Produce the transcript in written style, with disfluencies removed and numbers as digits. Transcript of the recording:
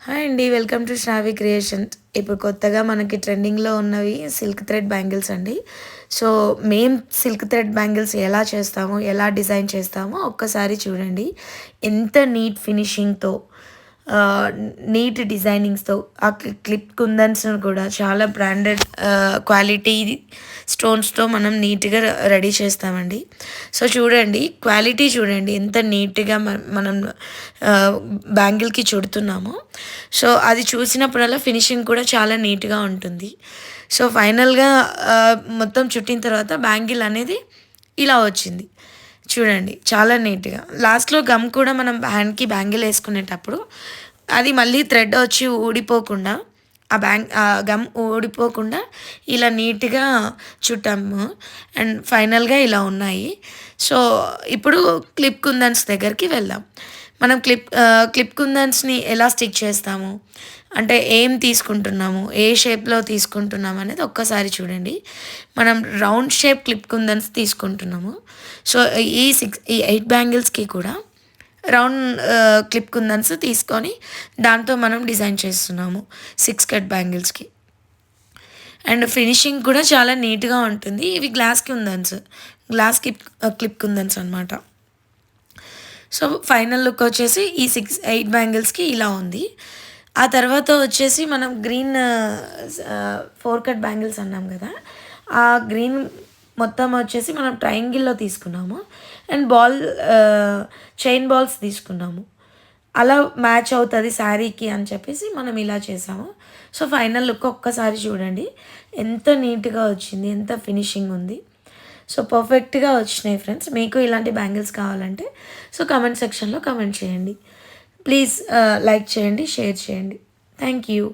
Hi అండి. Welcome to Shravi creations. ఇప్పుడు కొత్తగా మనకి ట్రెండింగ్‌లో ఉన్నవి సిల్క్ థ్రెడ్ బ్యాంగిల్స్ అండి. సో, మేము సిల్క్ థ్రెడ్ బ్యాంగిల్స్ ఎలా చేస్తామో, ఎలా డిజైన్ చేస్తామో ఒక్కసారి చూడండి. ఎంత నీట్ ఫినిషింగ్‌తో ఆహ్, నీట్ డిజైనింగ్స్‌తో ఆ క్లిప్ కుందన్స్‌ను కూడా చాలా బ్రాండెడ్ క్వాలిటీ స్టోన్స్‌తో మనం నీట్‌గా రెడీ చేస్తామండి. సో, చూడండి క్వాలిటీ చూడండి ఎంత నీట్‌గా మనం బ్యాంగిల్‌కి చుడుతున్నామో. సో, అది చూసినప్పుడల్లా ఫినిషింగ్ కూడా చాలా నీట్‌గా ఉంటుంది. సో, ఫైనల్‌గా మొత్తం చుట్టిన తర్వాత బ్యాంగిల్ అనేది ఇలా వచ్చింది. చూడండి చాలా నీట్‌గా. లాస్ట్‌లో గమ్ కూడా మనం హ్యాండ్‌కి బ్యాంగిల్ ఏసుకునేటప్పుడు అది మళ్ళీ థ్రెడ్ వచ్చి ఊడిపోకుండా గమ్ ఊడిపోకుండా ఇలా నీట్‌గా చుట్టాము. అండ్ ఫైనల్‌గా ఇలా ఉన్నాయి. సో, ఇప్పుడు క్లిప్ కుందన్స్ దగ్గరికి వెళ్దాం. మనం క్లిప్ కుందన్స్‌ని ఎలా స్టిక్ చేస్తాము? అంటే ఏం తీసుకుంటున్నాము? ఏ షేప్‌లో తీసుకుంటున్నాము అనేది ఒక్కసారి చూడండి. మనం రౌండ్ షేప్ క్లిప్ కుందన్స్ తీసుకుంటున్నాము. సో, ఈ 8 బ్యాంగిల్స్‌కి కూడా రౌండ్ క్లిప్ కుందన్స్ తీసుకొని దాంతో మనం డిజైన్ చేస్తున్నాము 6 కట్ బ్యాంగిల్స్‌కి. అండ్ ఫినిషింగ్ కూడా చాలా నీట్‌గా ఉంటుంది. ఇవి గ్లాస్ క్లిప్ కుందన్స్ అనమాట. సో, ఫైనల్ లుక్ వచ్చేసి ఈ 8 బ్యాంగిల్స్‌కి ఇలా ఉంది. ఆ తర్వాత వచ్చేసి మనం 4 కట్ బ్యాంగిల్స్ అన్నాం కదా! ఆ గ్రీన్ మొత్తం వచ్చేసి మనం ట్రయాంగిల్‌లో తీసుకున్నాము. అండ్ చైన్ బాల్స్ తీసుకున్నాము. అలా మ్యాచ్ అవుతది శారీకి అని చెప్పేసి మనం ఇలా చేసాము. సో, ఫైనల్ లుక్ ఒక్కసారి చూడండి. ఎంత నీట్‌గా వచ్చింది. ఎంత ఫినిషింగ్ ఉంది. సో, పర్ఫెక్ట్‌గా వచ్చినాయి ఫ్రెండ్స్. మీకు ఇలాంటి బ్యాంగిల్స్ కావాలంటే సో, కామెంట్ సెక్షన్‌లో కామెంట్ చేయండి. ప్లీజ్ లైక్ చేయండి, షేర్ చేయండి. Thank you.